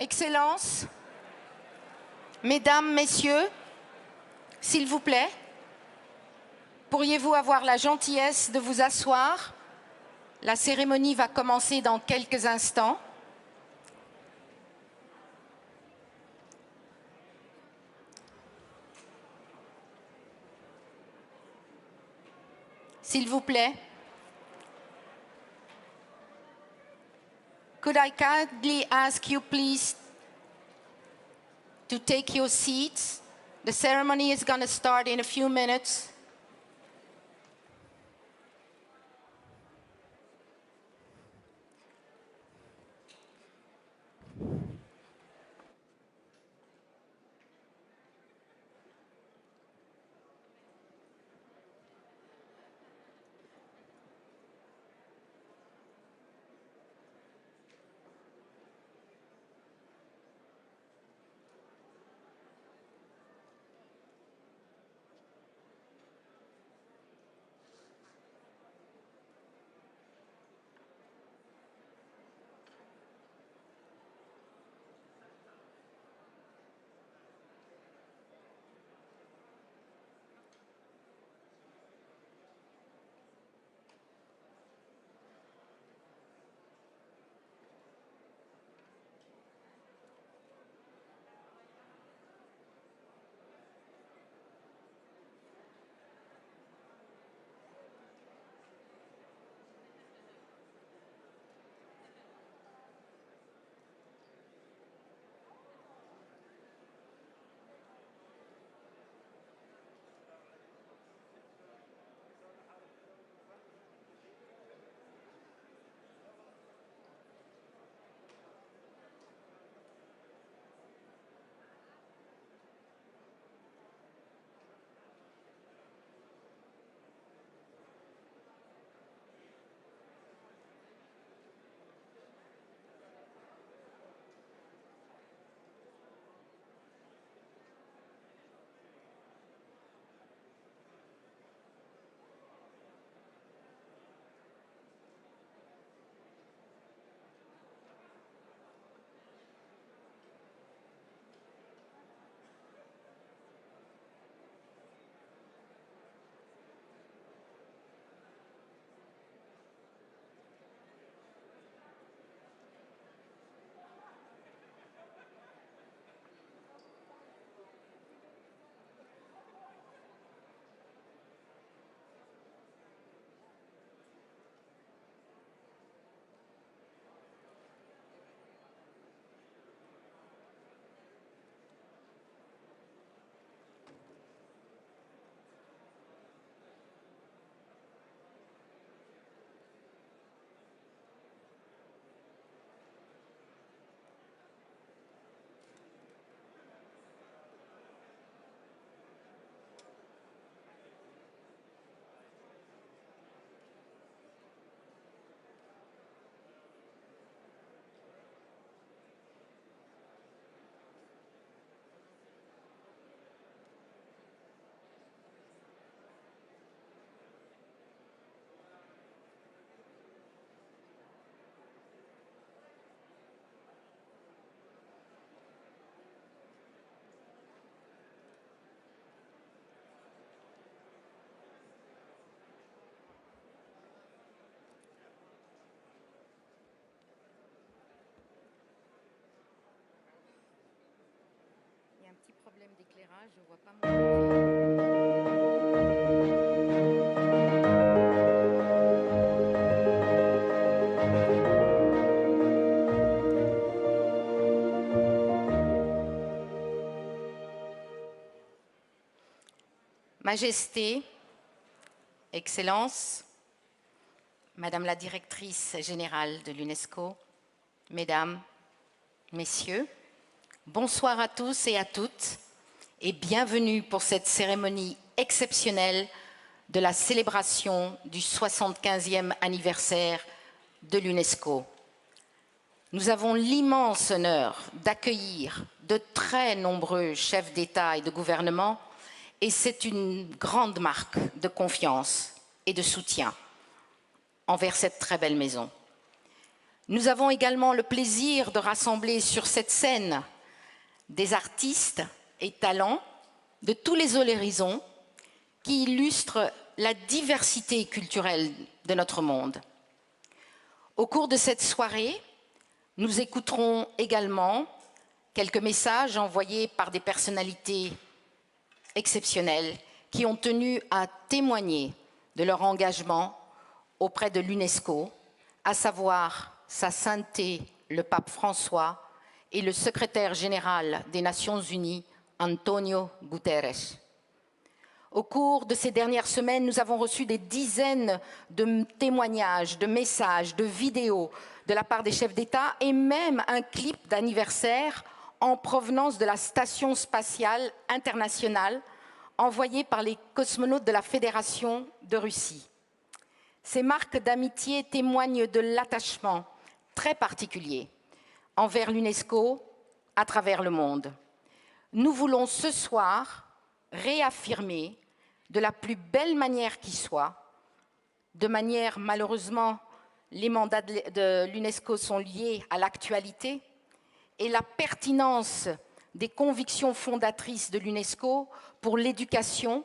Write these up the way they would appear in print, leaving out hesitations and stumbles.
Excellences, Mesdames, Messieurs, s'il vous plaît, pourriez-vous avoir la gentillesse de vous asseoir? La cérémonie va commencer dans quelques instants. S'il vous plaît. Could I kindly ask you please to take your seats? The ceremony is going to start in a few minutes. Un petit problème d'éclairage, je vois pas Majesté, Excellence, Madame la Directrice Générale de l'UNESCO, Mesdames, Messieurs, bonsoir à tous et à toutes et bienvenue pour cette cérémonie exceptionnelle de la célébration du 75e anniversaire de l'UNESCO. Nous avons l'immense honneur d'accueillir de très nombreux chefs d'État et de gouvernement et c'est une grande marque de confiance et de soutien envers cette très belle maison. Nous avons également le plaisir de rassembler sur cette scène des artistes et talents de tous les horizons qui illustrent la diversité culturelle de notre monde. Au cours de cette soirée, nous écouterons également quelques messages envoyés par des personnalités exceptionnelles qui ont tenu à témoigner de leur engagement auprès de l'UNESCO, à savoir Sa Sainteté le Pape François et le secrétaire général des Nations Unies, Antonio Guterres. Au cours de ces dernières semaines, nous avons reçu des dizaines de témoignages, de messages, de vidéos de la part des chefs d'État et même un clip d'anniversaire en provenance de la Station spatiale internationale envoyé par les cosmonautes de la Fédération de Russie. Ces marques d'amitié témoignent de l'attachement très particulier envers l'UNESCO à travers le monde. Nous voulons ce soir réaffirmer de la plus belle manière qui soit, de manière malheureusement, les mandats de l'UNESCO sont liés à l'actualité et la pertinence des convictions fondatrices de l'UNESCO pour l'éducation,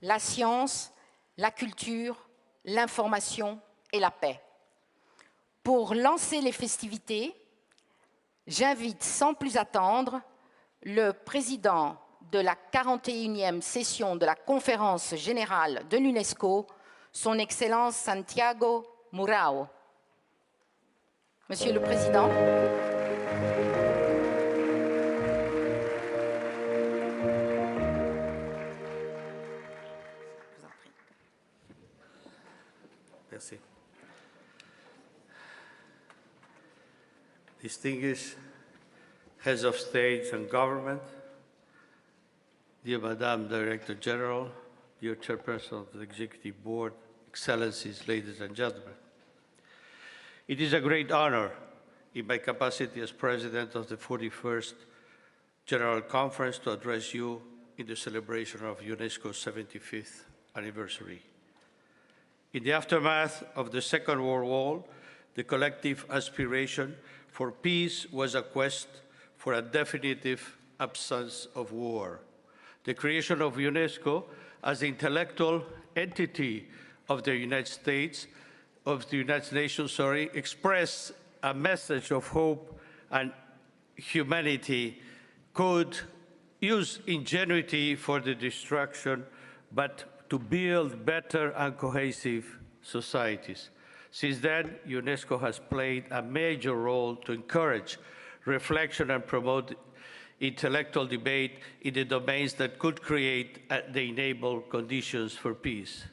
la science, la culture, l'information et la paix. Pour lancer les festivités, j'invite sans plus attendre le président de la 41e session de la Conférence générale de l'UNESCO, son Excellence Santiago Murao. Monsieur le Président. Merci. Distinguished heads of state and government, dear Madame Director General, dear Chairperson of the Executive Board, Excellencies, ladies and gentlemen. It is a great honor in my capacity as President of the 41st General Conference to address you in the celebration of UNESCO's 75th anniversary. In the aftermath of the Second World War, the collective aspiration for peace was a quest for a definitive absence of war. The creation of UNESCO as the intellectual entity of the United Nations, expressed a message of hope and humanity could use ingenuity for the destruction, but to build better and cohesive societies. Since then, UNESCO has played a major role to encourage reflection and promote intellectual debate in the domains that could create the enable conditions for peace.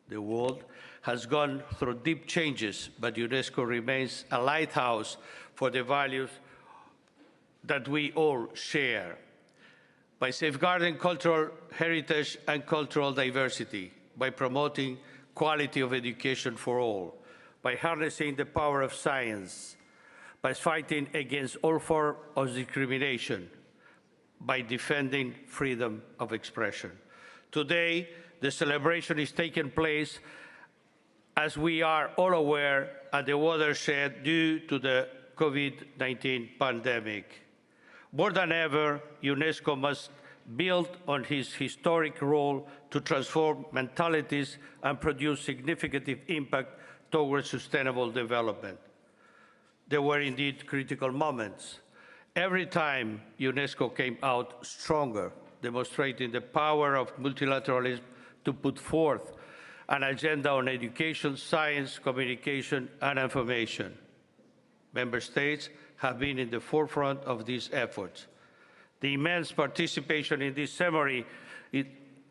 The world has gone through deep changes, but UNESCO remains a lighthouse for the values that we all share. By safeguarding cultural heritage and cultural diversity, by promoting quality of education for all, by harnessing the power of science, by fighting against all forms of discrimination, by defending freedom of expression. Today, the celebration is taking place, as we are all aware, at the watershed due to the COVID-19 pandemic. More than ever, UNESCO must build on its historic role to transform mentalities and produce significant impact towards sustainable development. There were indeed critical moments. Every time UNESCO came out stronger, demonstrating the power of multilateralism to put forth an agenda on education, science, communication, and information. Member states have been in the forefront of these efforts. The immense participation in this ceremony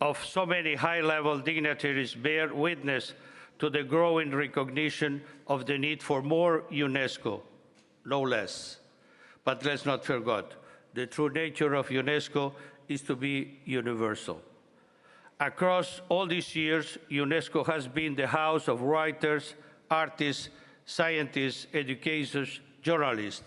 of so many high-level dignitaries bear witness to the growing recognition of the need for more UNESCO, no less. But let's not forget, the true nature of UNESCO is to be universal. Across all these years, UNESCO has been the house of writers, artists, scientists, educators, journalists.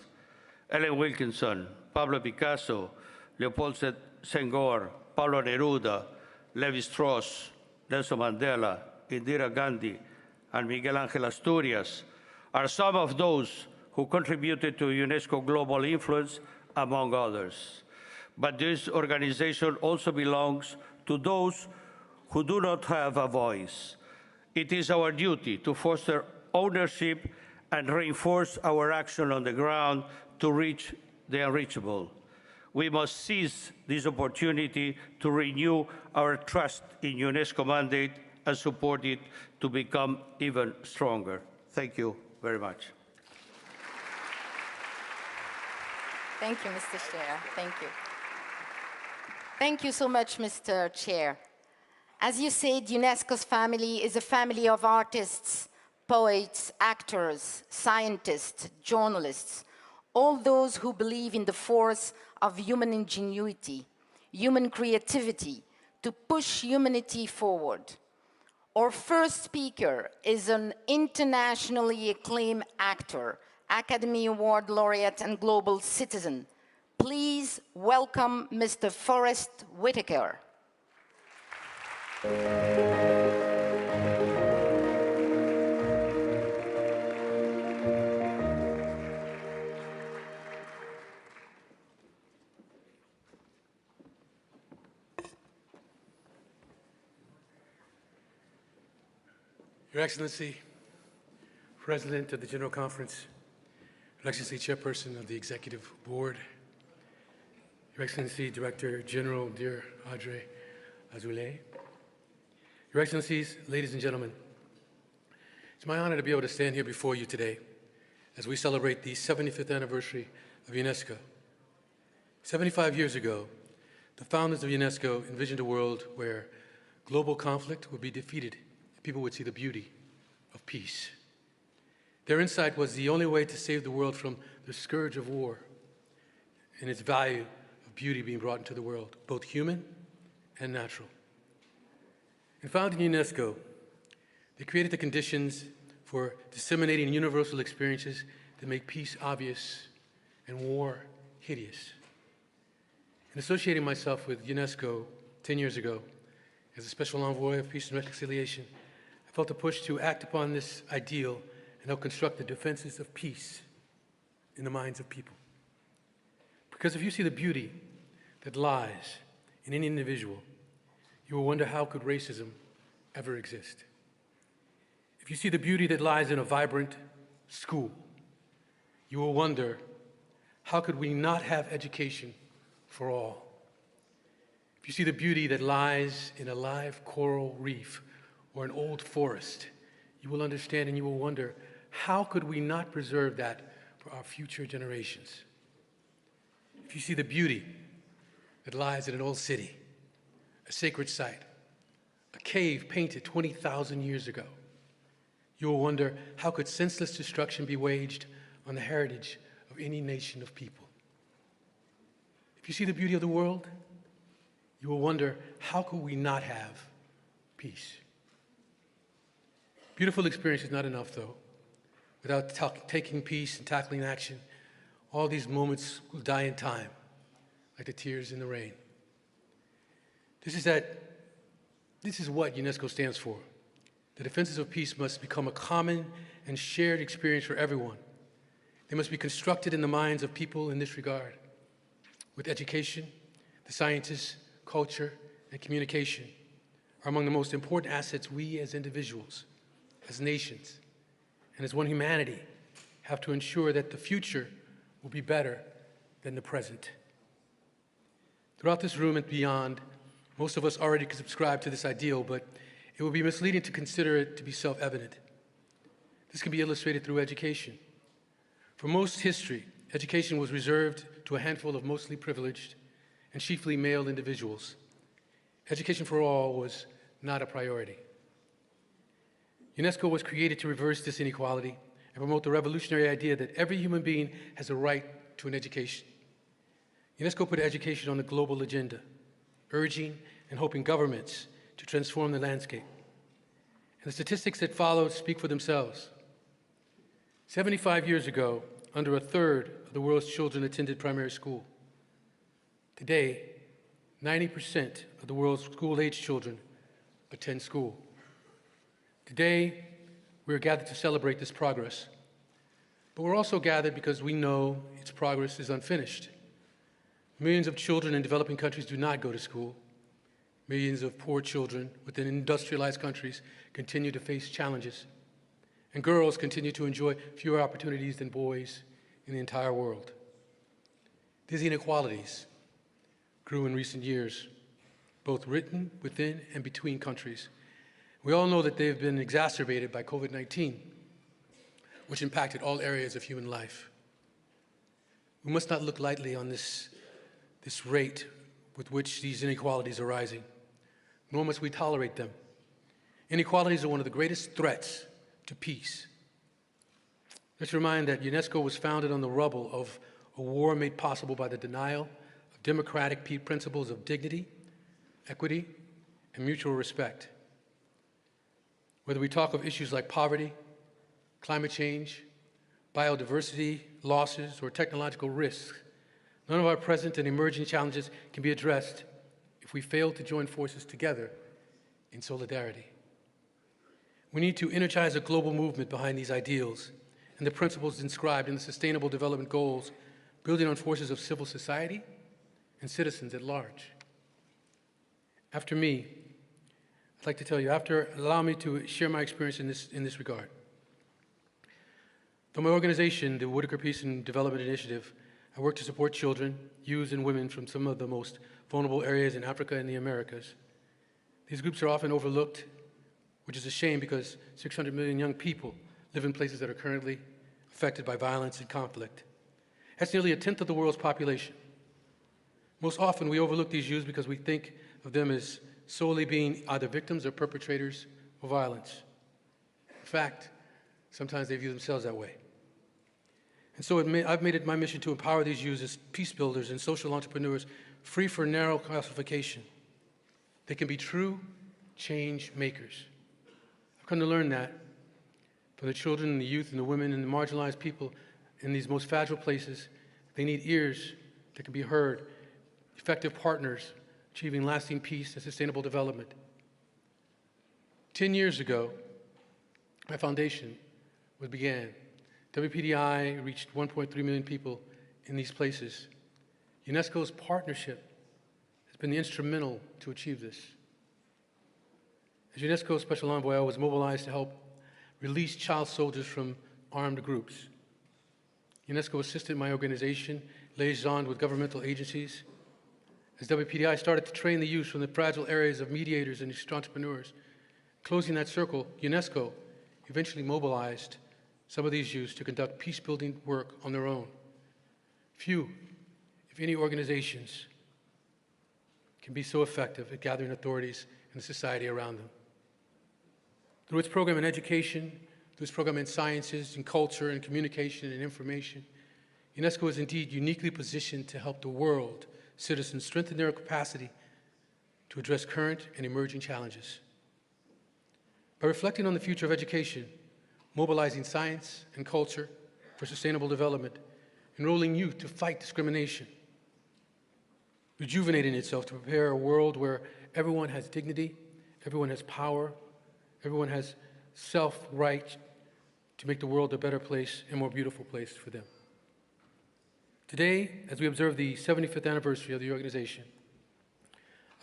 Ellen Wilkinson, Pablo Picasso, Leopold Senghor, Paulo Neruda, Levi-Strauss, Nelson Mandela, Indira Gandhi, and Miguel Ángel Asturias are some of those who contributed to UNESCO global influence, among others. But this organization also belongs to those who do not have a voice. It is our duty to foster ownership and reinforce our action on the ground to reach the unreachable. We must seize this opportunity to renew our trust in UNESCO mandate and support it to become even stronger. Thank you very much. Thank you, Mr. Chair. Thank you. Thank you so much, Mr. Chair. As you said, UNESCO's family is a family of artists, poets, actors, scientists, journalists, all those who believe in the force of human ingenuity, human creativity, to push humanity forward. Our first speaker is an internationally acclaimed actor, Academy Award laureate and global citizen. Please welcome Mr. Forrest Whitaker. Your Excellency, President of the General Conference, Your Excellency, Chairperson of the Executive Board, Your Excellency, Director General, dear Audrey Azoulay, Your Excellencies, ladies and gentlemen, it's my honor to be able to stand here before you today as we celebrate the 75th anniversary of UNESCO. 75 years ago, the founders of UNESCO envisioned a world where global conflict would be defeated and people would see the beauty of peace. Their insight was the only way to save the world from the scourge of war and its value of beauty being brought into the world, both human and natural. In founding UNESCO, they created the conditions for disseminating universal experiences that make peace obvious and war hideous. In associating myself with UNESCO 10 years ago as a special envoy of peace and reconciliation, I felt a push to act upon this ideal and help construct the defenses of peace in the minds of people. Because if you see the beauty that lies in any individual, you will wonder, how could racism ever exist? If you see the beauty that lies in a vibrant school, you will wonder, how could we not have education for all? If you see the beauty that lies in a live coral reef or an old forest, you will understand and you will wonder, how could we not preserve that for our future generations? If you see the beauty that lies in an old city, a sacred site, a cave painted 20,000 years ago, you will wonder, how could senseless destruction be waged on the heritage of any nation of people? If you see the beauty of the world, you will wonder, how could we not have peace? Beautiful experience is not enough, though. Without taking peace and tackling action, all these moments will die in time, like the tears in the rain. This is what UNESCO stands for. The defenses of peace must become a common and shared experience for everyone. They must be constructed in the minds of people in this regard. With education, the sciences, culture, and communication are among the most important assets we as individuals, as nations, and as one humanity have to ensure that the future will be better than the present. Throughout this room and beyond, most of us already subscribe to this ideal, but it would be misleading to consider it to be self-evident. This can be illustrated through education. For most history, education was reserved to a handful of mostly privileged and chiefly male individuals. Education for all was not a priority. UNESCO was created to reverse this inequality and promote the revolutionary idea that every human being has a right to an education. UNESCO put education on the global agenda, urging and hoping governments to transform the landscape. And the statistics that follow speak for themselves. 75 years ago, under a third of the world's children attended primary school. Today, 90% of the world's school-age children attend school. Today, we are gathered to celebrate this progress. But we're also gathered because we know its progress is unfinished. Millions of children in developing countries do not go to school. Millions of poor children within industrialized countries continue to face challenges. And girls continue to enjoy fewer opportunities than boys in the entire world. These inequalities grew in recent years, both written within and between countries. We all know that they have been exacerbated by COVID-19, which impacted all areas of human life. We must not look lightly on this rate with which these inequalities are rising, nor must we tolerate them. Inequalities are one of the greatest threats to peace. Let's remind that UNESCO was founded on the rubble of a war made possible by the denial of democratic principles of dignity, equity, and mutual respect. Whether we talk of issues like poverty, climate change, biodiversity losses, or technological risks, none of our present and emerging challenges can be addressed if we fail to join forces together in solidarity. We need to energize a global movement behind these ideals and the principles inscribed in the Sustainable Development Goals, building on forces of civil society and citizens at large. After me, I'd like to tell you, allow me to share my experience in this regard. Through my organization, the Whitaker Peace and Development Initiative, I work to support children, youths, and women from some of the most vulnerable areas in Africa and the Americas. These groups are often overlooked, which is a shame because 600 million young people live in places that are currently affected by violence and conflict. That's nearly a tenth of the world's population. Most often, we overlook these youths because we think of them as solely being either victims or perpetrators of violence. In fact, sometimes they view themselves that way. And so I've made it my mission to empower these youths as peace builders and social entrepreneurs, free for narrow classification. They can be true change makers. I've come to learn that for the children and the youth and the women and the marginalized people in these most fragile places, they need ears that can be heard, effective partners achieving lasting peace and sustainable development. 10 years ago, my foundation began. WPDI reached 1.3 million people in these places. UNESCO's partnership has been instrumental to achieve this. As UNESCO Special Envoy, I was mobilized to help release child soldiers from armed groups. UNESCO assisted my organization, liaisoned with governmental agencies. As WPDI started to train the youth from the fragile areas of mediators and entrepreneurs, closing that circle, UNESCO eventually mobilized some of these youth to conduct peace-building work on their own. Few, if any, organizations can be so effective at gathering authorities and the society around them. Through its program in education, through its program in sciences, in culture, and communication and information, UNESCO is indeed uniquely positioned to help the world citizens strengthen their capacity to address current and emerging challenges. By reflecting on the future of education, mobilizing science and culture for sustainable development, enrolling youth to fight discrimination, rejuvenating itself to prepare a world where everyone has dignity, everyone has power, everyone has self-right to make the world a better place and more beautiful place for them. Today, as we observe the 75th anniversary of the organization,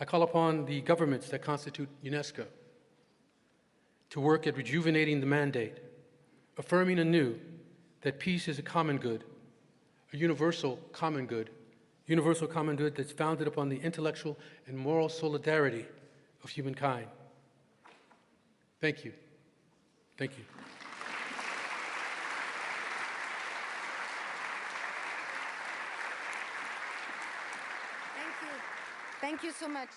I call upon the governments that constitute UNESCO to work at rejuvenating the mandate, affirming anew that peace is a common good, a universal common good that's founded upon the intellectual and moral solidarity of humankind. Thank you. Thank you. Thank you so much.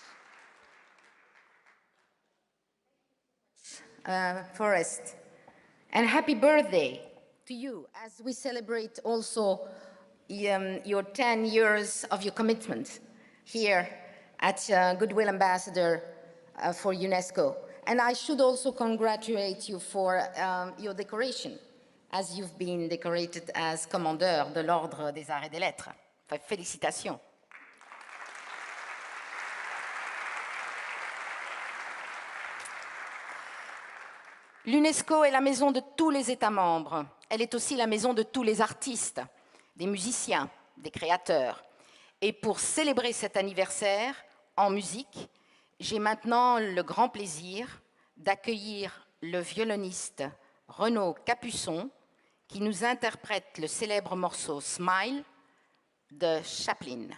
Forrest. And happy birthday to you as we celebrate also your 10 years of your commitment here at Goodwill Ambassador for UNESCO. And I should also congratulate you for your decoration, as you've been decorated as Commandeur de l'Ordre des Arts et des Lettres. Enfin, félicitations. L'UNESCO est la maison de tous les États membres. Elle est aussi la maison de tous les artistes, des musiciens, des créateurs. Et pour célébrer cet anniversaire en musique, j'ai maintenant le grand plaisir d'accueillir le violoniste Renaud Capuçon qui nous interprète le célèbre morceau Smile de Chaplin.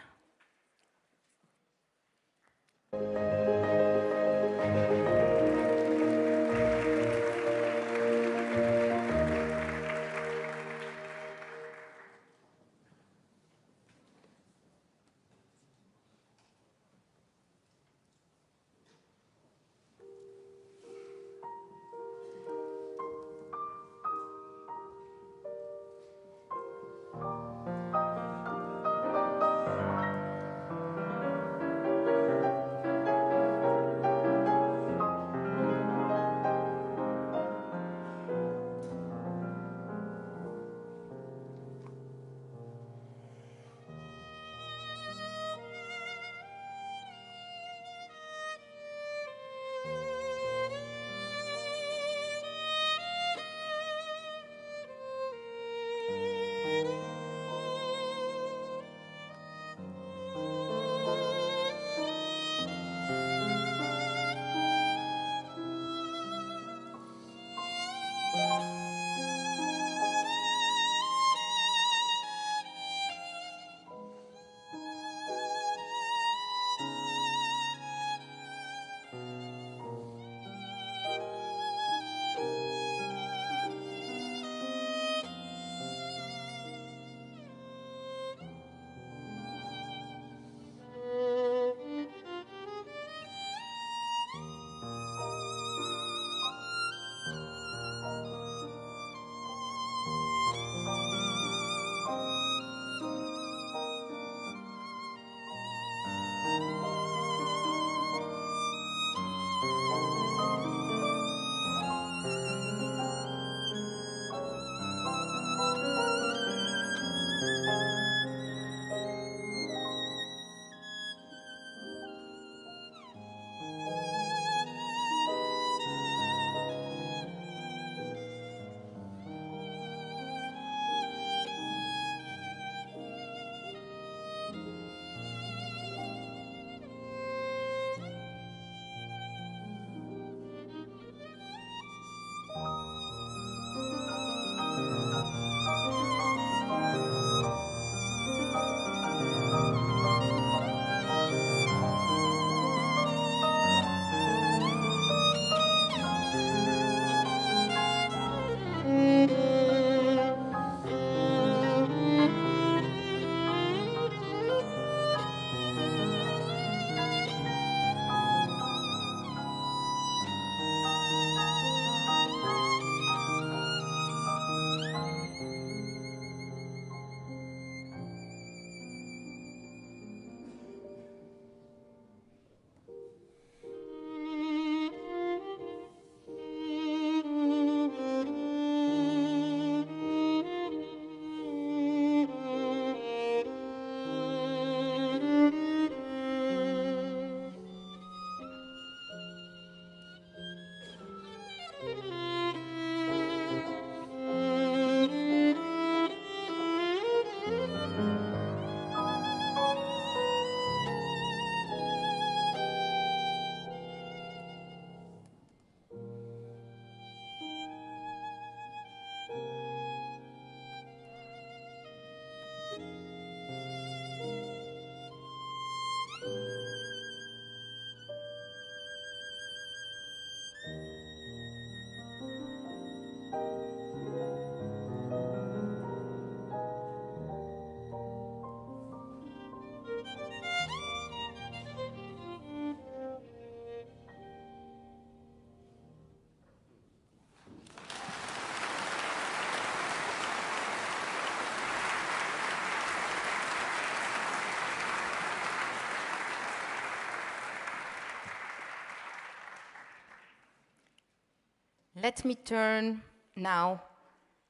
Let me turn now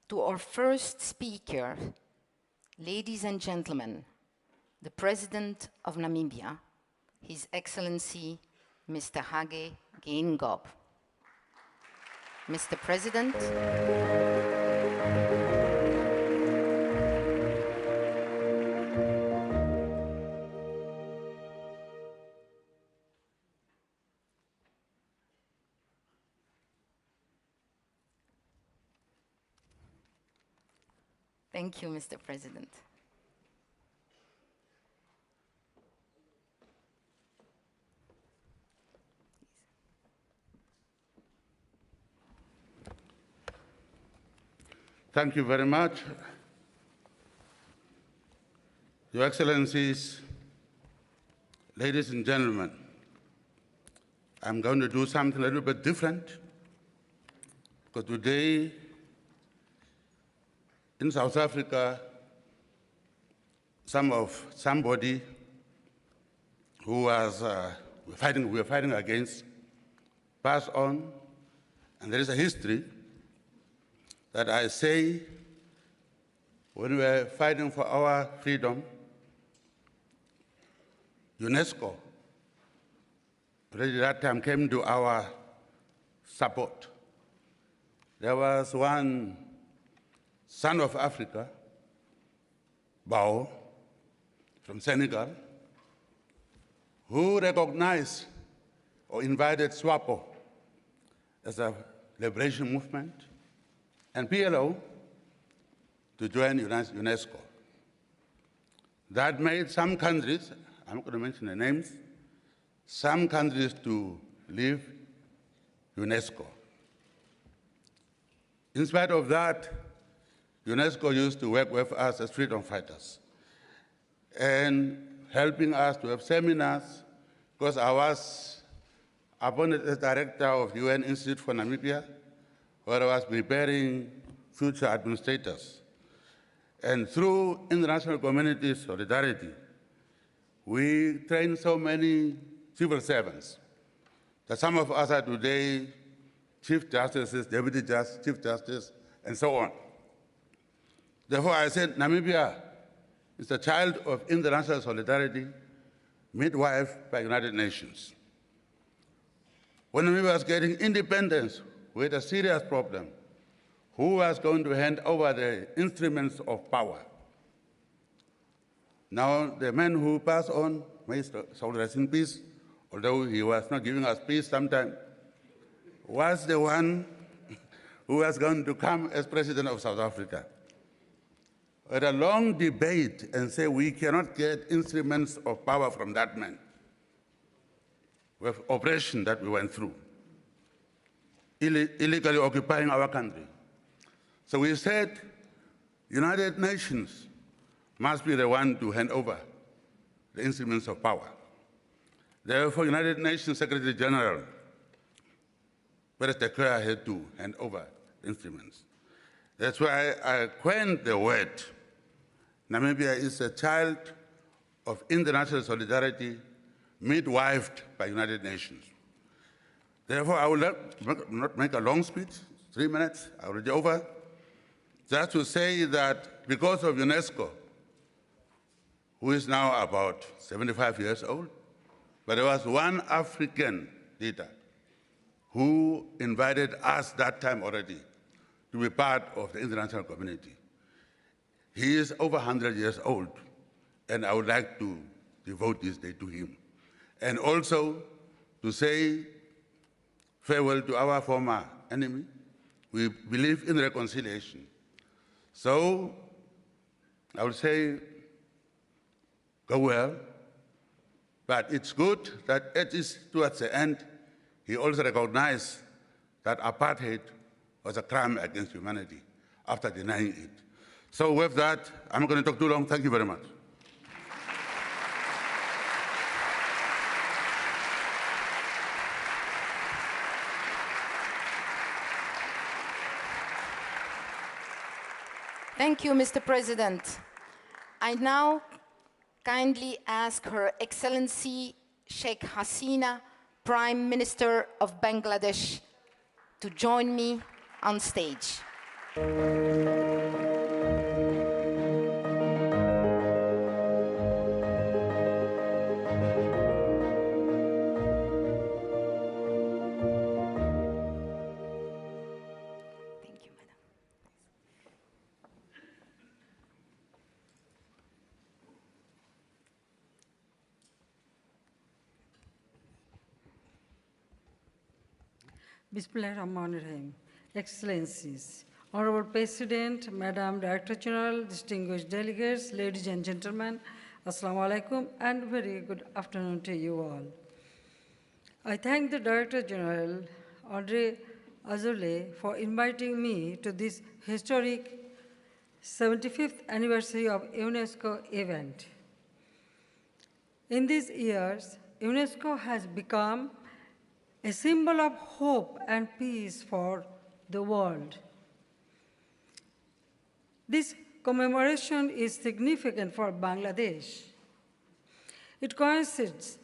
to our first speaker, ladies and gentlemen, the President of Namibia, His Excellency, Mr. Hage Geingob. Mr. President, thank you, Mr. President. Thank you very much. Your Excellencies, ladies and gentlemen, I'm going to do something a little bit different because today in South Africa, somebody who was we were fighting against passed on, and there is a history that I say when we were fighting for our freedom, UNESCO already that time came to our support. There was one son of Africa, Bao, from Senegal, who recognized or invited SWAPO as a liberation movement and PLO to join UNESCO. That made some countries, I'm not going to mention the names, some countries to leave UNESCO. In spite of that, UNESCO used to work with us as freedom fighters and helping us to have seminars, because I was appointed as director of UN Institute for Namibia, where I was preparing future administrators. And through international community solidarity, we trained so many civil servants that some of us are today chief justices, deputy justice, chief justice, and so on. Therefore, I said Namibia is a child of international solidarity, midwife by United Nations. When Namibia was getting independence, we had a serious problem. Who was going to hand over the instruments of power? Now, the man who passed on, may soul rest in peace, although he was not giving us peace sometime, was the one who was going to come as president of South Africa. We had a long debate and say we cannot get instruments of power from that man with oppression that we went through, illegally occupying our country. So we said, United Nations must be the one to hand over the instruments of power. Therefore, United Nations Secretary General, Barrister Kerr, had to hand over the instruments. That's why I coined the word. Namibia is a child of international solidarity, midwifed by United Nations. Therefore, I will not make a long speech, 3 minutes, already over, just to say that because of UNESCO, who is now about 75 years old, but there was one African leader who invited us that time already to be part of the international community. He is over 100 years old, and I would like to devote this day to him. And also to say farewell to our former enemy. We believe in reconciliation. So I would say, go well, but it's good that it is towards the end, he also recognized that apartheid was a crime against humanity after denying it. So with that, I'm not going to talk too long. Thank you very much. Thank you, Mr. President. I now kindly ask Her Excellency Sheikh Hasina, Prime Minister of Bangladesh, to join me on stage. Bismillahirrahmanirrahim. Excellencies, Honorable President, Madam Director General, distinguished delegates, ladies and gentlemen, Assalamu alaikum, and very good afternoon to you all. I thank the Director General, Audrey Azoulay, for inviting me to this historic 75th anniversary of UNESCO event. In these years, UNESCO has become a symbol of hope and peace for the world. This commemoration is significant for Bangladesh. It coincides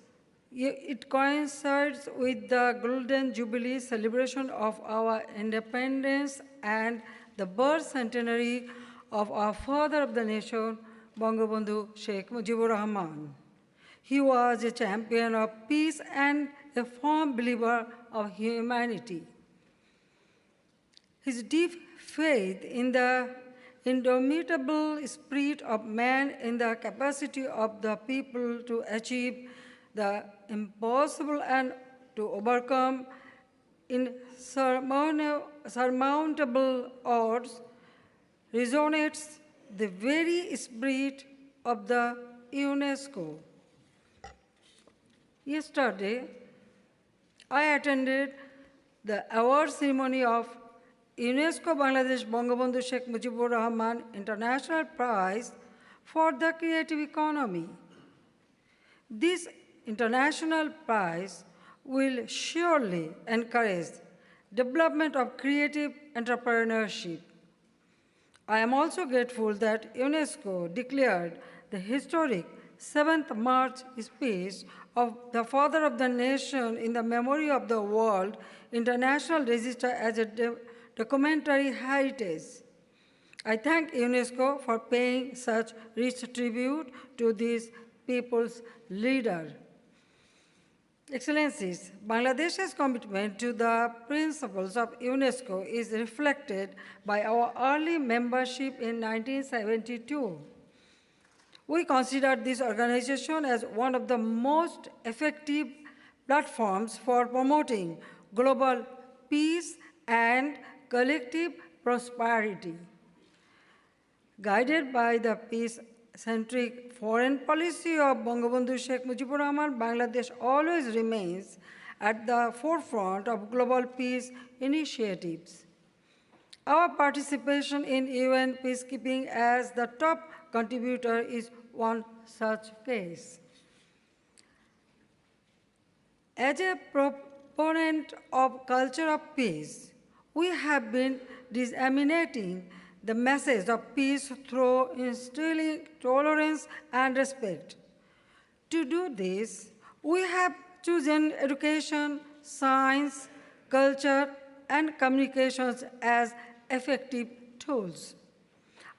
with the Golden Jubilee celebration of our independence and the birth centenary of our father of the nation, Bangabandhu Sheikh Mujibur Rahman. He was a champion of peace and a firm believer of humanity. His deep faith in the indomitable spirit of man and the capacity of the people to achieve the impossible and to overcome insurmountable odds resonates the very spirit of the UNESCO. Yesterday, I attended the award ceremony of UNESCO Bangladesh Bangabandhu Sheikh Mujibur Rahman International Prize for the Creative Economy. This international prize will surely encourage development of creative entrepreneurship. I am also grateful that UNESCO declared the historic 7th March speech of the Father of the Nation in the Memory of the World International Register as a documentary heritage. I thank UNESCO for paying such rich tribute to this people's leader. Excellencies, Bangladesh's commitment to the principles of UNESCO is reflected by our early membership in 1972. We consider this organization as one of the most effective platforms for promoting global peace and collective prosperity. Guided by the peace-centric foreign policy of Bangabandhu Sheikh Mujibur Rahman, Bangladesh always remains at the forefront of global peace initiatives. Our participation in UN peacekeeping as the top contributor is one such case. As a proponent of culture of peace, we have been disseminating the message of peace through instilling tolerance and respect. To do this, we have chosen education, science, culture, and communications as effective tools.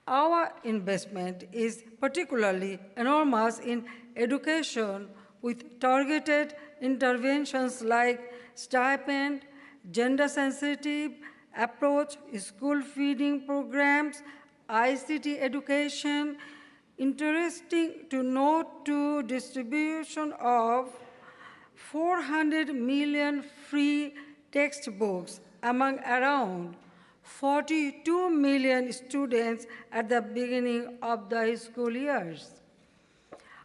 Our investment is particularly enormous in education with targeted interventions like stipend, gender-sensitive approach, school feeding programs, ICT education. Interesting to note too, distribution of 400 million free textbooks among around 42 million students at the beginning of the school years.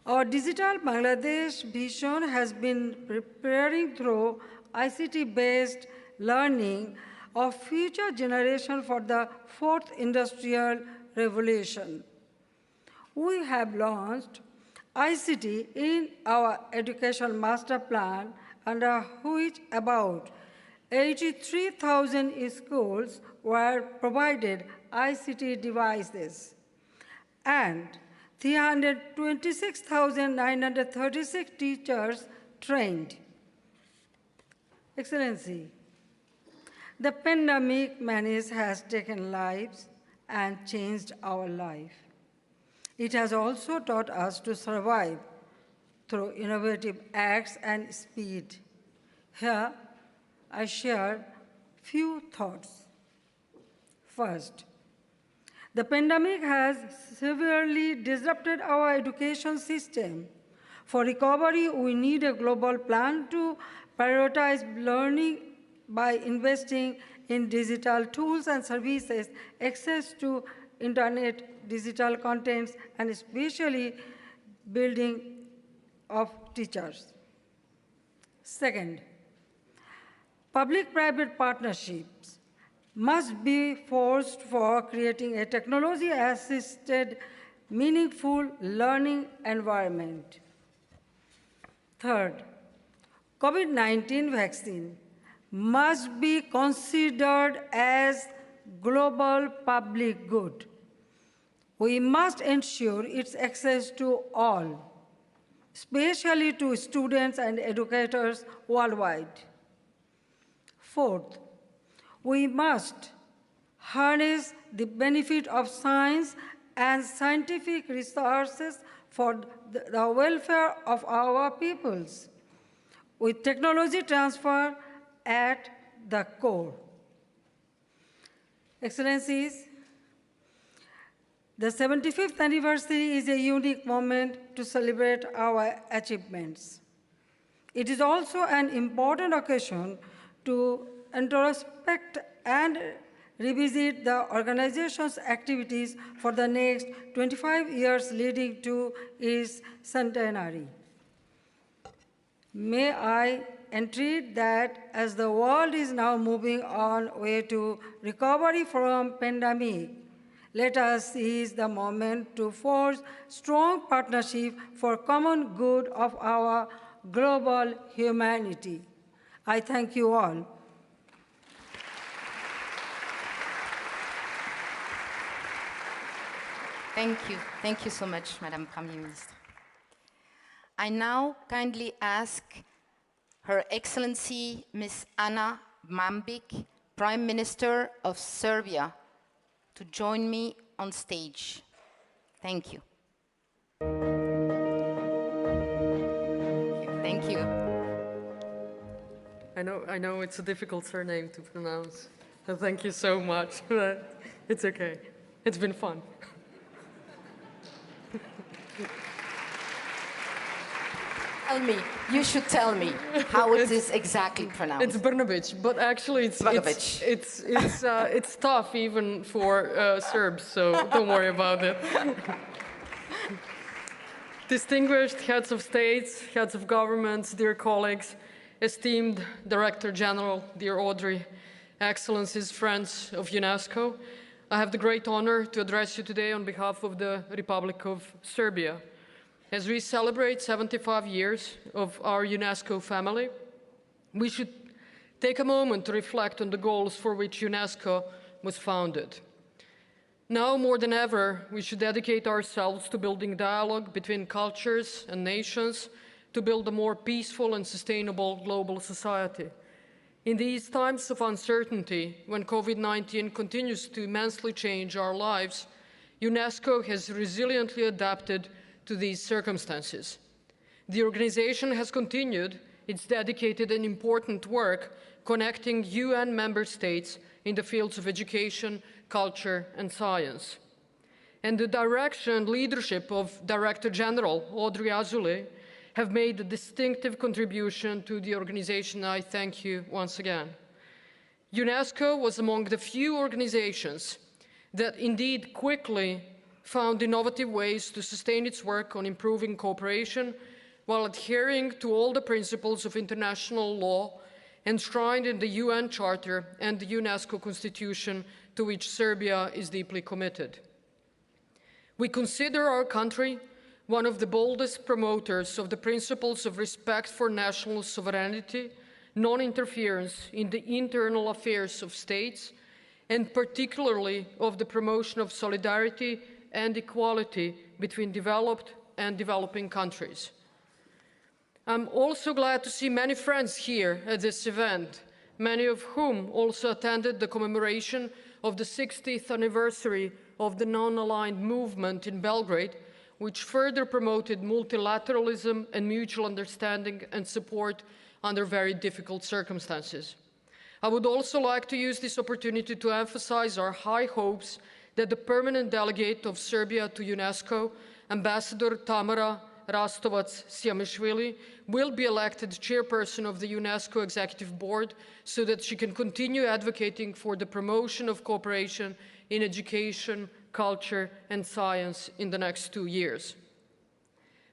Our digital Bangladesh vision has been preparing through ICT-based learning of future generation for the fourth industrial revolution. We have launched ICT in our education master plan, under which about 83,000 schools were provided ICT devices and 326,936 teachers trained. Excellency, the pandemic menace has taken lives and changed our life. It has also taught us to survive through innovative acts and speed. Here, I share few thoughts. First, the pandemic has severely disrupted our education system. For recovery, we need a global plan to prioritize learning by investing in digital tools and services, access to internet, digital contents, and especially building of teachers. Second, public-private partnerships must be forced for creating a technology-assisted, meaningful learning environment. Third, COVID-19 vaccine must be considered as global public good. We must ensure its access to all, especially to students and educators worldwide. Fourth, we must harness the benefit of science and scientific resources for the welfare of our peoples, with technology transfer at the core. Excellencies, the 75th anniversary is a unique moment to celebrate our achievements. It is also an important occasion to introspect and revisit the organization's activities for the next 25 years leading to its centenary. May I entreat that as the world is now moving on way to recovery from pandemic, let us seize the moment to forge strong partnership for common good of our global humanity. I thank you all. Thank you. Thank you so much, Madame Premier Ministre. I now kindly ask Her Excellency Ms. Ana Mambic, Prime Minister of Serbia, to join me on stage. Thank you. Thank you. I know it's a difficult surname to pronounce, so thank you so much. It's okay. It's been fun. Tell me, you should tell me how it is exactly pronounced. It's Brnabic, but actually it's tough even for Serbs, so don't worry about it. Distinguished heads of states, heads of governments, dear colleagues, esteemed Director General, dear Audrey, Excellencies, friends of UNESCO, I have the great honor to address you today on behalf of the Republic of Serbia. As we celebrate 75 years of our UNESCO family, we should take a moment to reflect on the goals for which UNESCO was founded. Now more than ever, we should dedicate ourselves to building dialogue between cultures and nations to build a more peaceful and sustainable global society. In these times of uncertainty, when COVID-19 continues to immensely change our lives, UNESCO has resiliently adapted to these circumstances. The organization has continued its dedicated and important work connecting UN member states in the fields of education, culture, and science. And the direction and leadership of Director General Audrey Azoulay have made a distinctive contribution to the organization. I thank you once again. UNESCO was among the few organizations that indeed quickly found innovative ways to sustain its work on improving cooperation while adhering to all the principles of international law enshrined in the UN Charter and the UNESCO Constitution to which Serbia is deeply committed. We consider our country one of the boldest promoters of the principles of respect for national sovereignty, non-interference in the internal affairs of states, and particularly of the promotion of solidarity and equality between developed and developing countries. I'm also glad to see many friends here at this event, many of whom also attended the commemoration of the 60th anniversary of the non-aligned movement in Belgrade, which further promoted multilateralism and mutual understanding and support under very difficult circumstances. I would also like to use this opportunity to emphasize our high hopes that the permanent delegate of Serbia to UNESCO, Ambassador Tamara Rastovac Siamishvili will be elected chairperson of the UNESCO Executive Board so that she can continue advocating for the promotion of cooperation in education, culture, and science in the next 2 years.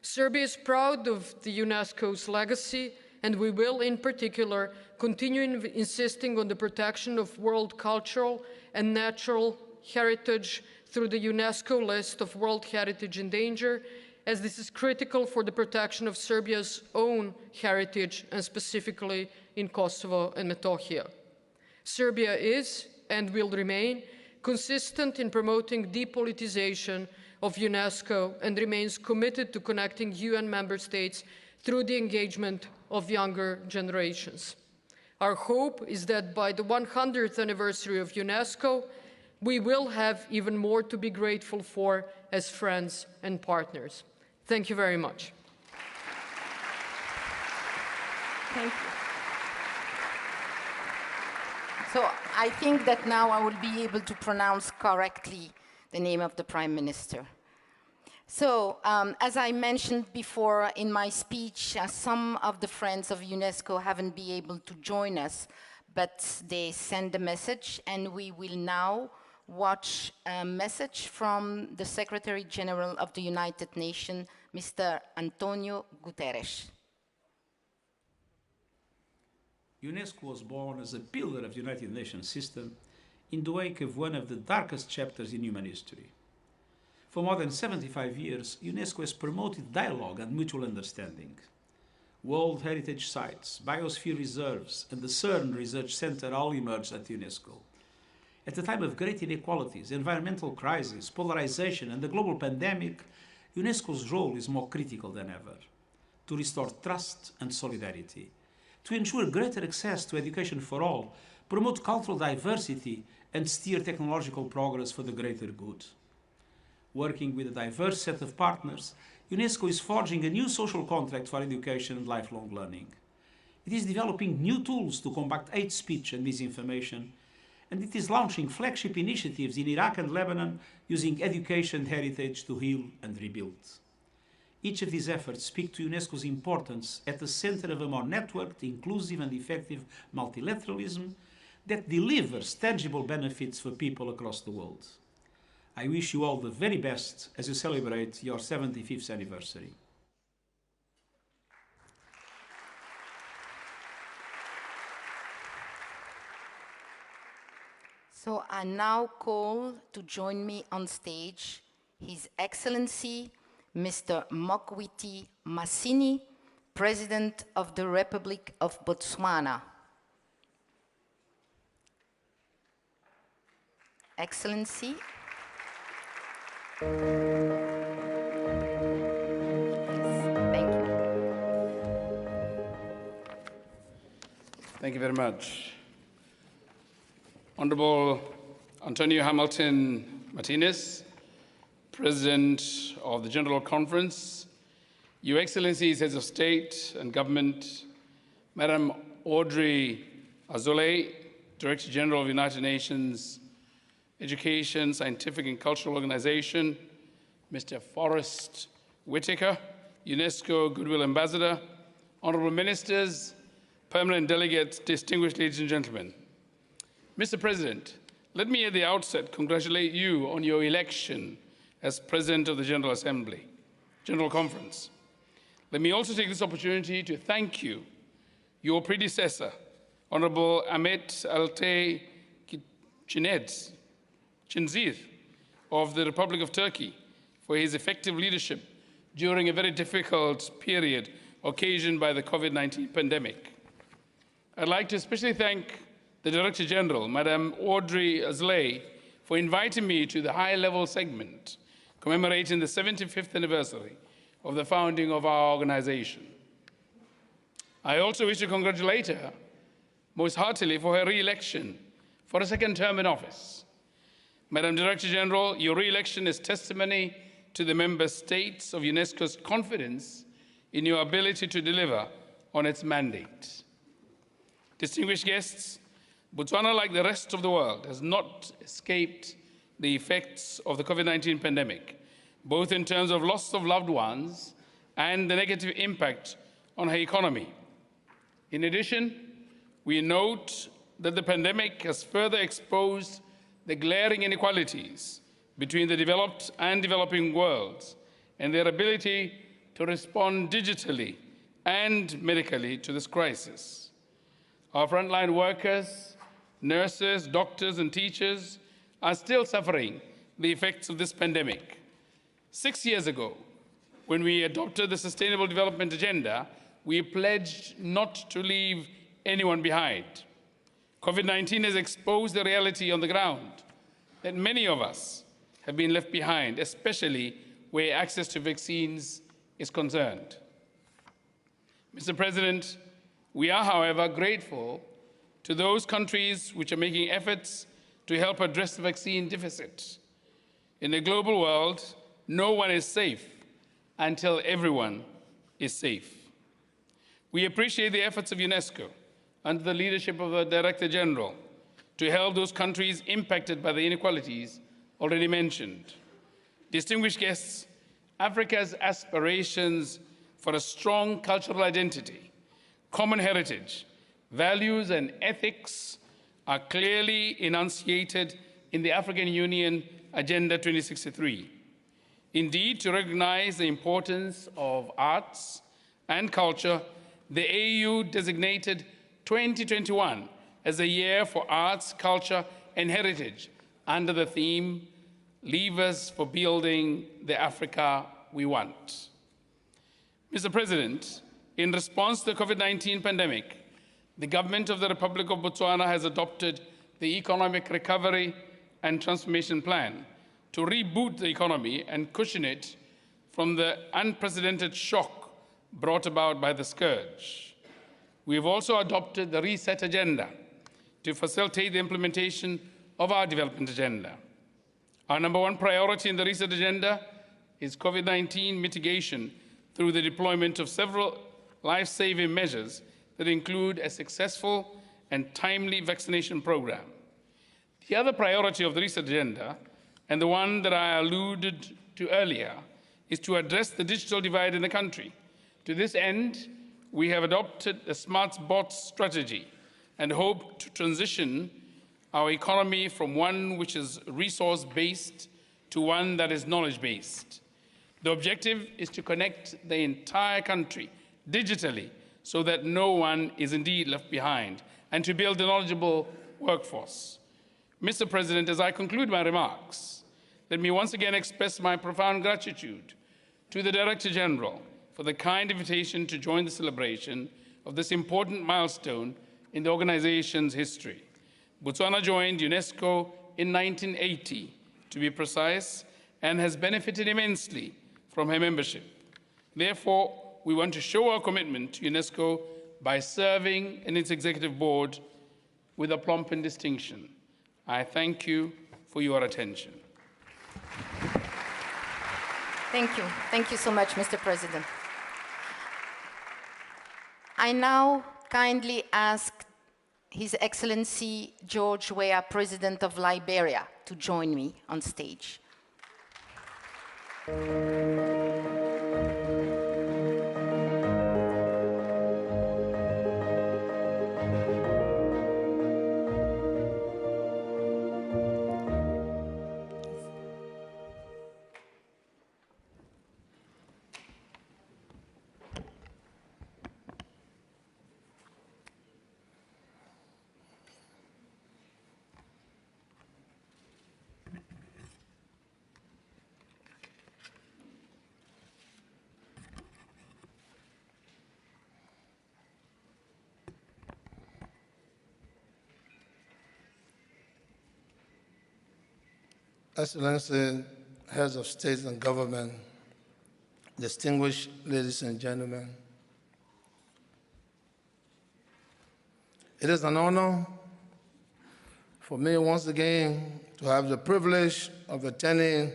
Serbia is proud of the UNESCO's legacy, and we will, in particular, continue insisting on the protection of world cultural and natural heritage through the UNESCO list of World Heritage in Danger, as this is critical for the protection of Serbia's own heritage, and specifically in Kosovo and Metohija. Serbia is, and will remain, consistent in promoting depolitization of UNESCO and remains committed to connecting UN member states through the engagement of younger generations. Our hope is that by the 100th anniversary of UNESCO, we will have even more to be grateful for as friends and partners. Thank you very much. Thank you. So I think that now I will be able to pronounce correctly the name of the Prime Minister. So, as I mentioned before in my speech, some of the friends of UNESCO haven't been able to join us, but they send a message, and we will now watch a message from the Secretary General of the United Nations, Mr. Antonio Guterres. UNESCO was born as a pillar of the United Nations system in the wake of one of the darkest chapters in human history. For more than 75 years, UNESCO has promoted dialogue and mutual understanding. World heritage sites, biosphere reserves, and the CERN Research Center all emerged at UNESCO. At a time of great inequalities, environmental crisis, polarization, and the global pandemic, UNESCO's role is more critical than ever. To restore trust and solidarity, to ensure greater access to education for all, promote cultural diversity, and steer technological progress for the greater good. Working with a diverse set of partners, UNESCO is forging a new social contract for education and lifelong learning. It is developing new tools to combat hate speech and misinformation, and it is launching flagship initiatives in Iraq and Lebanon using education heritage to heal and rebuild. Each of these efforts speak to UNESCO's importance at the center of a more networked, inclusive and effective multilateralism that delivers tangible benefits for people across the world. I wish you all the very best as you celebrate your 75th anniversary. So I now call to join me on stage His Excellency Mr. Mokwiti Masini, President of the Republic of Botswana. Excellency. Thank you. Thank you very much. Honorable Antonio Hamilton Martinez, President of the General Conference, Your Excellencies, Heads of State and Government, Madam Audrey Azoulay, Director General of the United Nations Education, Scientific and Cultural Organization, Mr. Forrest Whitaker, UNESCO Goodwill Ambassador, Honorable Ministers, Permanent Delegates, distinguished ladies and gentlemen. Mr. President, let me at the outset congratulate you on your election as President of the General Assembly, General Conference. Let me also take this opportunity to thank you, your predecessor, Honorable Ahmet Altay Chinzir of the Republic of Turkey, for his effective leadership during a very difficult period occasioned by the COVID-19 pandemic. I'd like to especially thank the Director General, Madam Audrey Azoulay, for inviting me to the high-level segment commemorating the 75th anniversary of the founding of our organization. I also wish to congratulate her most heartily for her re-election for a second term in office. Madam Director General, your re-election is testimony to the member states of UNESCO's confidence in your ability to deliver on its mandate. Distinguished guests, Botswana, like the rest of the world, has not escaped the effects of the COVID-19 pandemic, both in terms of loss of loved ones and the negative impact on her economy. In addition, we note that the pandemic has further exposed the glaring inequalities between the developed and developing worlds and their ability to respond digitally and medically to this crisis. Our frontline workers, nurses, doctors, and teachers are still suffering the effects of this pandemic. 6 years ago, when we adopted the Sustainable Development Agenda, we pledged not to leave anyone behind. COVID-19 has exposed the reality on the ground that many of us have been left behind, especially where access to vaccines is concerned. Mr. President, we are, however, grateful to those countries which are making efforts to help address the vaccine deficit. In a global world, no one is safe until everyone is safe. We appreciate the efforts of UNESCO under the leadership of the Director General to help those countries impacted by the inequalities already mentioned. Distinguished guests, Africa's aspirations for a strong cultural identity, common heritage, values, and ethics are clearly enunciated in the African Union Agenda 2063. Indeed, to recognize the importance of arts and culture, the AU designated 2021 as a year for arts, culture, and heritage under the theme, Levers for Building the Africa We Want. Mr. President, in response to the COVID-19 pandemic, the government of the Republic of Botswana has adopted the Economic Recovery and Transformation Plan to reboot the economy and cushion it from the unprecedented shock brought about by the scourge. We have also adopted the Reset Agenda to facilitate the implementation of our development agenda. Our number one priority in the Reset Agenda is COVID-19 mitigation through the deployment of several life-saving measures that include a successful and timely vaccination program. The other priority of the Reset Agenda, and the one that I alluded to earlier, is to address the digital divide in the country. To this end, we have adopted a smart spots strategy and hope to transition our economy from one which is resource-based to one that is knowledge-based. The objective is to connect the entire country digitally so that no one is indeed left behind, and to build a knowledgeable workforce. Mr. President, as I conclude my remarks, let me once again express my profound gratitude to the Director General for the kind invitation to join the celebration of this important milestone in the organization's history. Botswana joined UNESCO in 1980, to be precise, and has benefited immensely from her membership. Therefore, we want to show our commitment to UNESCO by serving in its executive board with aplomb and distinction. I thank you for your attention. Thank you. Thank you so much, Mr. President. I now kindly ask His Excellency George Weah, President of Liberia, to join me on stage. Excellency, heads of state and government, distinguished ladies and gentlemen, it is an honor for me once again to have the privilege of attending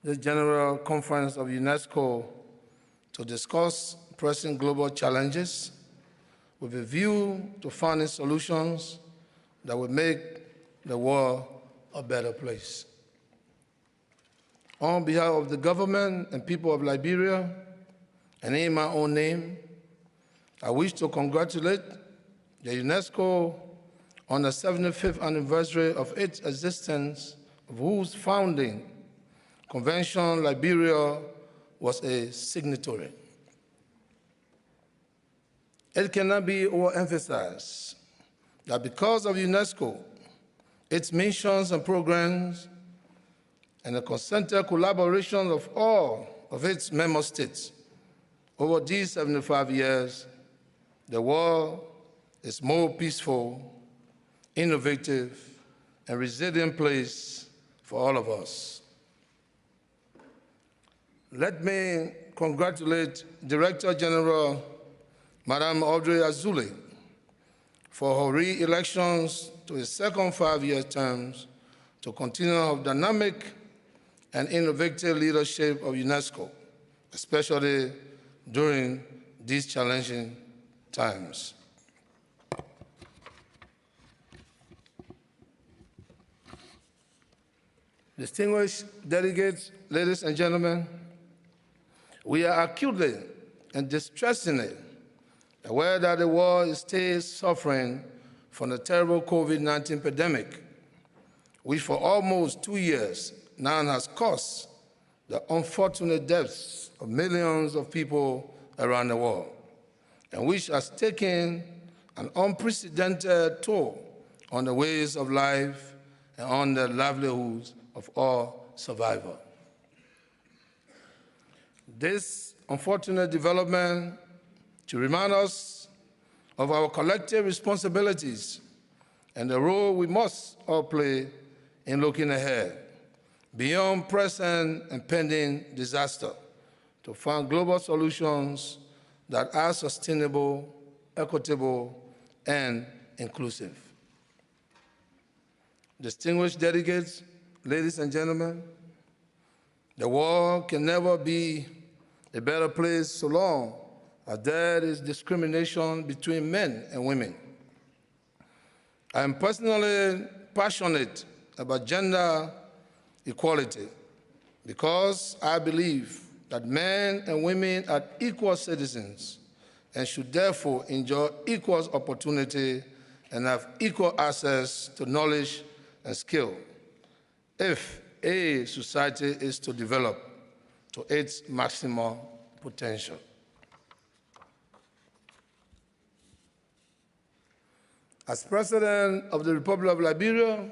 the General Conference of UNESCO to discuss pressing global challenges with a view to finding solutions that will make the world a better place. On behalf of the government and people of Liberia, and in my own name, I wish to congratulate the UNESCO on the 75th anniversary of its existence, of whose founding convention Liberia was a signatory. It cannot be overemphasized that because of UNESCO, its missions and programs, and the concerted collaboration of all of its member states, over these 75 years, the world is more peaceful, innovative, and resilient place for all of us. Let me congratulate Director General Madame Audrey Azoulay for her re-elections to a second 5-year term to continue her dynamic and innovative leadership of UNESCO, especially during these challenging times. Distinguished delegates, ladies and gentlemen, we are acutely and distressingly aware that the world is still suffering from the terrible COVID-19 pandemic, which for almost 2 years now has caused the unfortunate deaths of millions of people around the world, and which has taken an unprecedented toll on the ways of life and on the livelihoods of all survivors. This unfortunate development to remind us of our collective responsibilities and the role we must all play in looking ahead, beyond present and pending disaster, to find global solutions that are sustainable, equitable, and inclusive. Distinguished delegates, ladies and gentlemen, the world can never be a better place so long as there is discrimination between men and women. I am personally passionate about gender equality because I believe that men and women are equal citizens and should therefore enjoy equal opportunity and have equal access to knowledge and skill if a society is to develop to its maximum potential. As President of the Republic of Liberia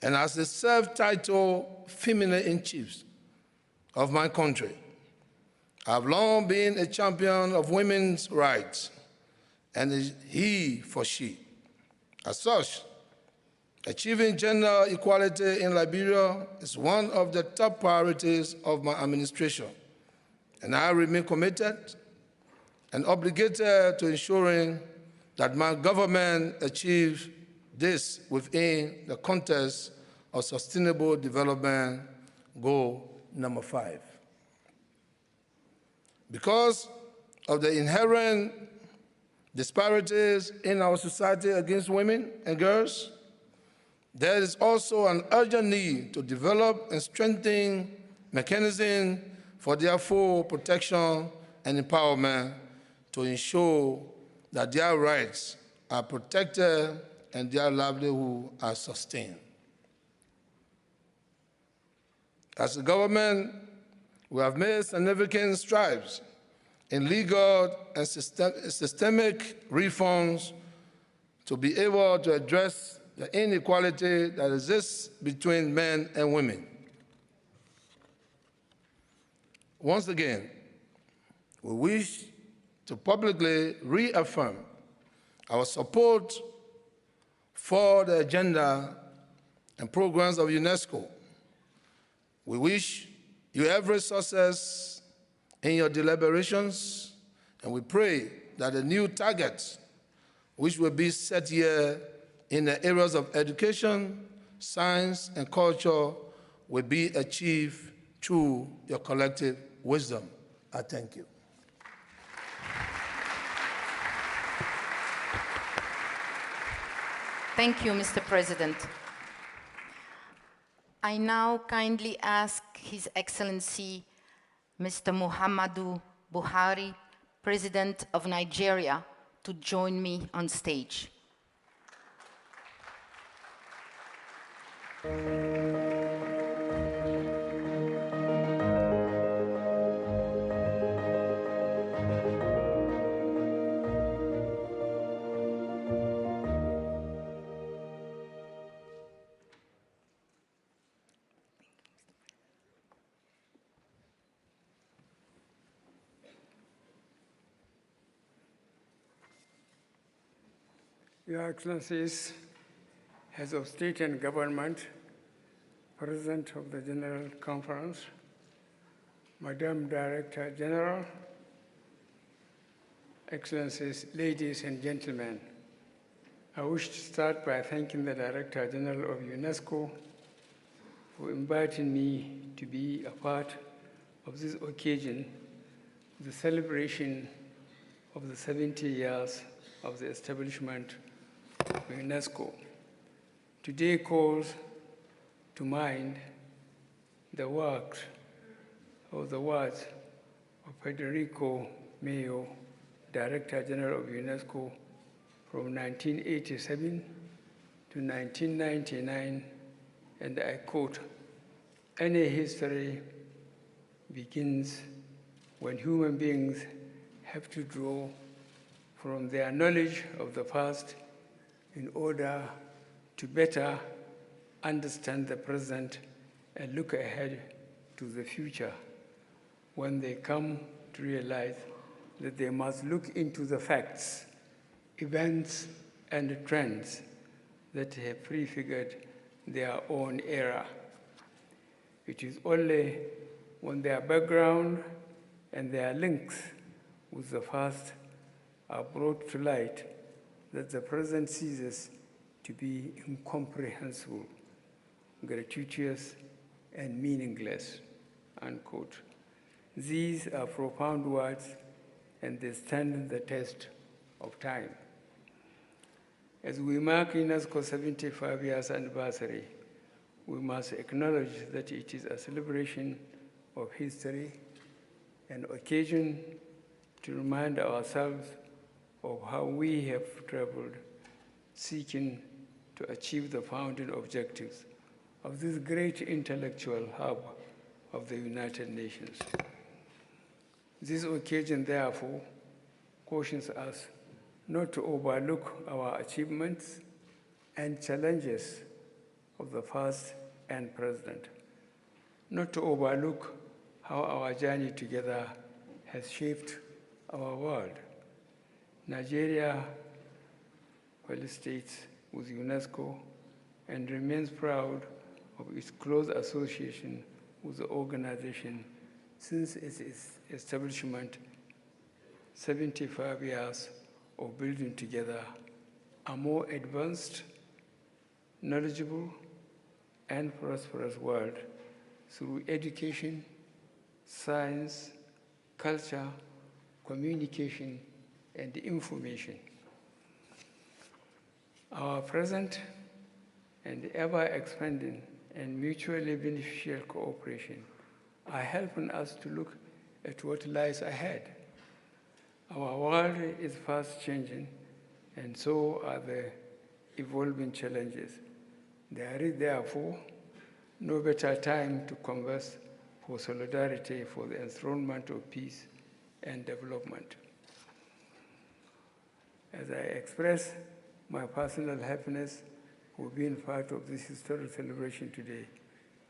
and as the self-titled Feminine-in-Chief of my country, I have long been a champion of women's rights and a he for she. As such, achieving gender equality in Liberia is one of the top priorities of my administration, and I remain committed and obligated to ensuring that my government achieves this within the context of Sustainable Development Goal number 5. Because of the inherent disparities in our society against women and girls, there is also an urgent need to develop and strengthen mechanisms for their full protection and empowerment to ensure that their rights are protected and their livelihood are sustained. As a government, we have made significant strides in legal and systemic reforms to be able to address the inequality that exists between men and women. Once again, we wish to publicly reaffirm our support for the agenda and programs of UNESCO. We wish you every success in your deliberations, and we pray that the new targets which will be set here in the areas of education, science, and culture will be achieved through your collective wisdom. I thank you. Thank you, Mr. President. I now kindly ask His Excellency, Mr. Muhammadu Buhari, President of Nigeria, to join me on stage. Your Excellencies, Heads of State and Government, President of the General Conference, Madam Director General, Excellencies, ladies and gentlemen, I wish to start by thanking the Director General of UNESCO for inviting me to be a part of this occasion, the celebration of the 70 years of the establishment of UNESCO. Today calls to mind the works or the words of Federico Mayo, Director General of UNESCO from 1987 to 1999, and I quote, "Any history begins when human beings have to draw from their knowledge of the past in order to better understand the present and look ahead to the future, when they come to realize that they must look into the facts, events, and trends that have prefigured their own era. It is only when their background and their links with the past are brought to light that the present ceases to be incomprehensible, gratuitous, and meaningless," unquote. These are profound words, and they stand the test of time. As we mark UNESCO's 75 years anniversary, we must acknowledge that it is a celebration of history, an occasion to remind ourselves of how we have traveled, seeking to achieve the founding objectives of this great intellectual hub of the United Nations. This occasion, therefore, cautions us not to overlook our achievements and challenges of the past and present, not to overlook how our journey together has shaped our world. Nigeria felicitates with UNESCO and remains proud of its close association with the organization since its establishment 75 years of building together a more advanced, knowledgeable, and prosperous world through education, science, culture, communication, and information. Our present and ever-expanding and mutually beneficial cooperation are helping us to look at what lies ahead. Our world is fast changing, and so are the evolving challenges. There is therefore no better time to converse for solidarity for the enthronement of peace and development. As I express my personal happiness for being part of this historic celebration today,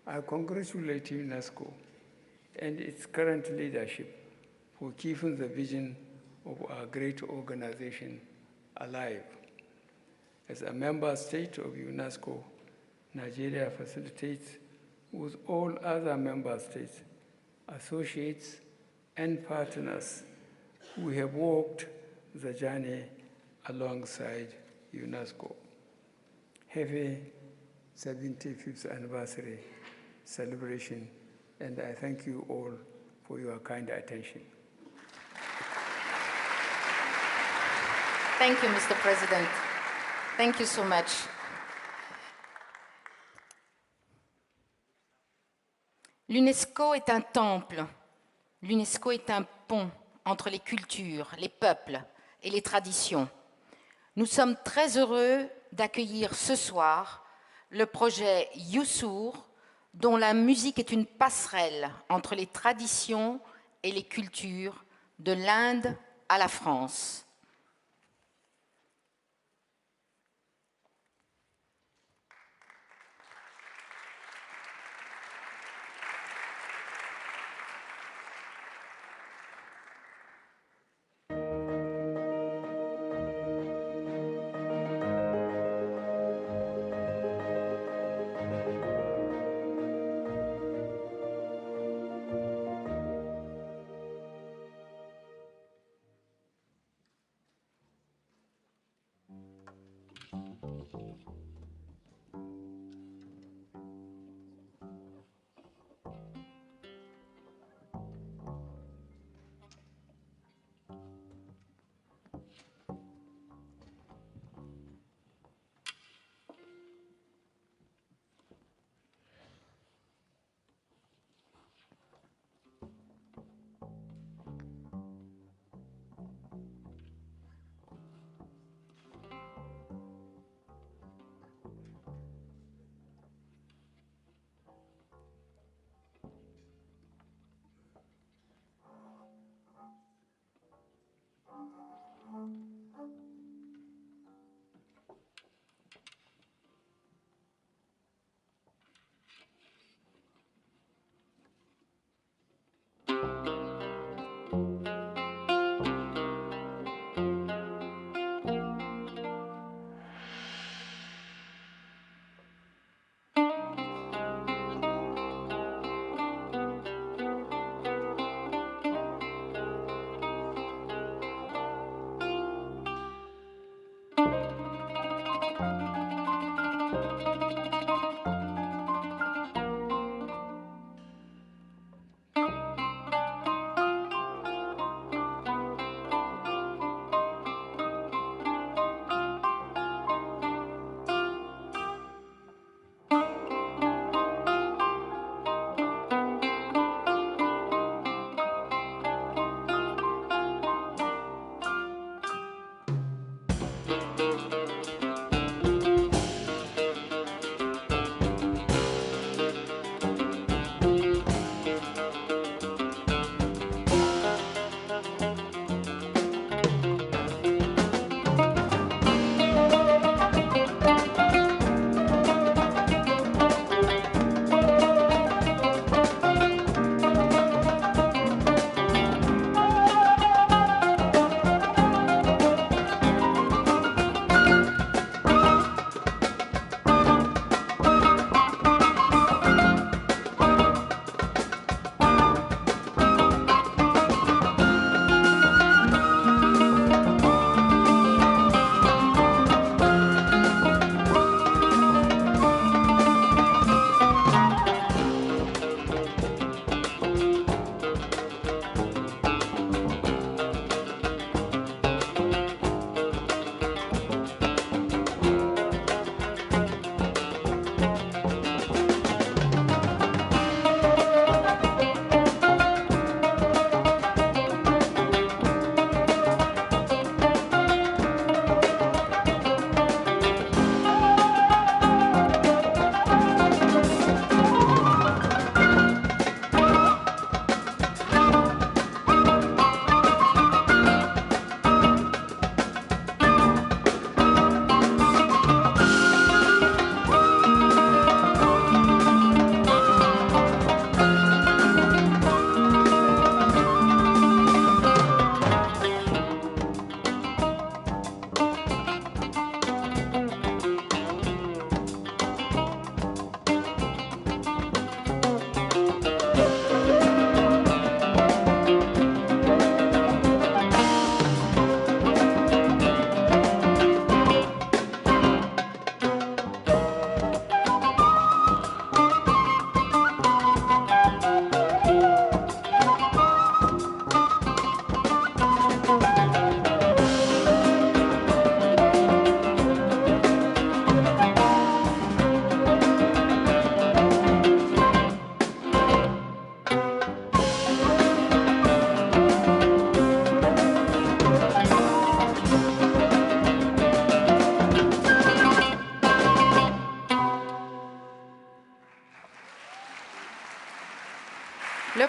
I congratulate UNESCO and its current leadership for keeping the vision of our great organization alive. As a member state of UNESCO, Nigeria facilitates with all other member states, associates, and partners who have walked the journey alongside UNESCO. Happy 75th anniversary celebration, and I thank you all for your kind attention. Thank you, Mr. President. Thank you so much. L'UNESCO est un temple, l'UNESCO est un pont entre les cultures, les peuples et les traditions. Nous sommes très heureux d'accueillir ce soir le projet Yousour, dont la musique est une passerelle entre les traditions et les cultures de l'Inde à la France.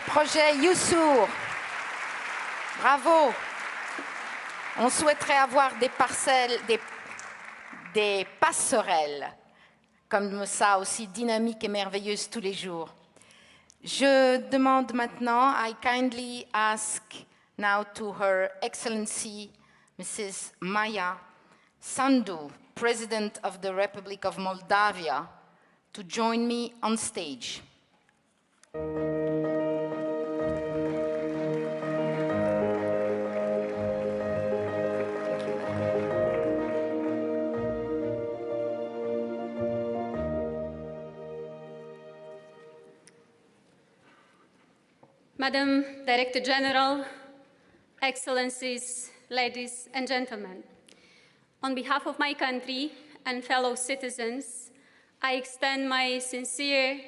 projet Youssour. Bravo. On souhaiterait avoir des parcelles, des passerelles comme ça, aussi dynamiques et merveilleuses tous les jours. Je demande maintenant, I kindly ask now to Her Excellency Mrs. Maya Sandu, President of the Republic of Moldavia, to join me on stage. Madam Director General, Excellencies, ladies and gentlemen, on behalf of my country and fellow citizens, I extend my sincere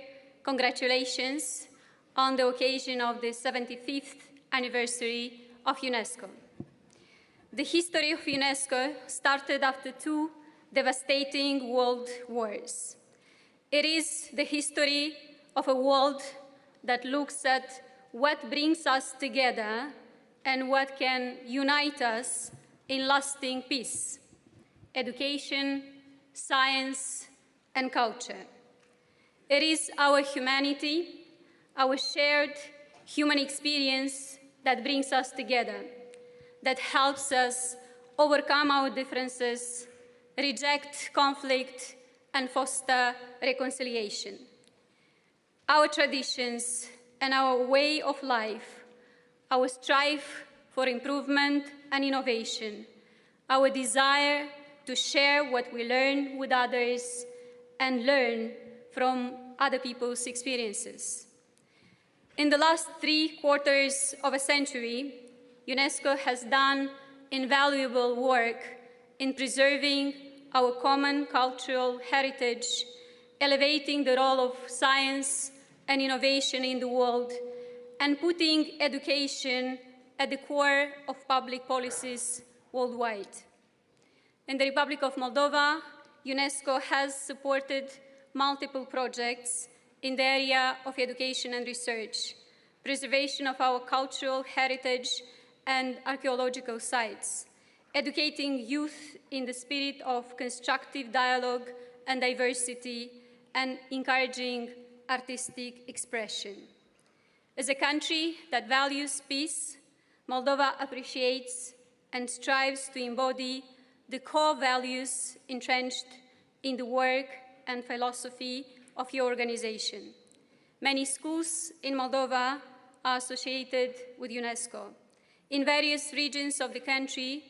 congratulations on the occasion of the 75th anniversary of UNESCO. The history of UNESCO started after two devastating world wars. It is the history of a world that looks at what brings us together and what can unite us in lasting peace: education, science, and culture. It is our humanity, our shared human experience that brings us together, that helps us overcome our differences, reject conflict, and foster reconciliation. Our traditions and our way of life, our strive for improvement and innovation, our desire to share what we learn with others and learn from other people's experiences. In the last 3/4 of a century, UNESCO has done invaluable work in preserving our common cultural heritage, elevating the role of science and innovation in the world, and putting education at the core of public policies worldwide. In the Republic of Moldova, UNESCO has supported multiple projects in the area of education and research, preservation of our cultural heritage and archaeological sites, educating youth in the spirit of constructive dialogue and diversity, and encouraging artistic expression. As a country that values peace, Moldova appreciates and strives to embody the core values entrenched in the work and philosophy of your organization. Many schools in Moldova are associated with UNESCO. In various regions of the country,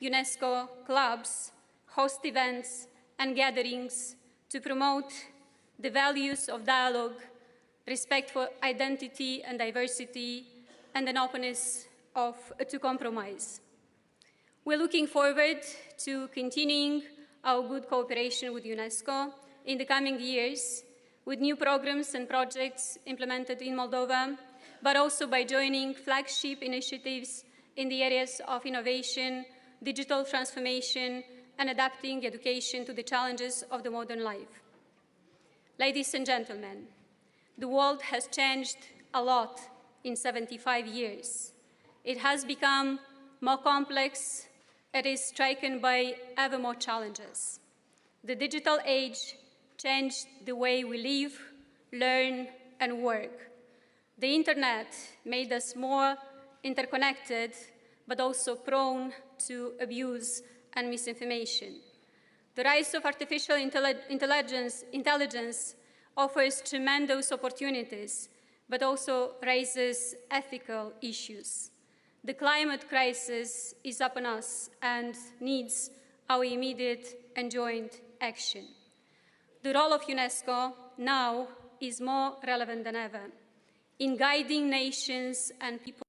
UNESCO clubs host events and gatherings to promote the values of dialogue, respect for identity and diversity, and an openness to compromise. We're looking forward to continuing our good cooperation with UNESCO in the coming years, with new programs and projects implemented in Moldova, but also by joining flagship initiatives in the areas of innovation, digital transformation, and adapting education to the challenges of the modern life. Ladies and gentlemen, the world has changed a lot in 75 years. It has become more complex. It is stricken by ever more challenges. The digital age changed the way we live, learn, and work. The internet made us more interconnected, but also prone to abuse and misinformation. The rise of artificial intelligence offers tremendous opportunities, but also raises ethical issues. The climate crisis is upon us and needs our immediate and joint action. The role of UNESCO now is more relevant than ever in guiding nations and people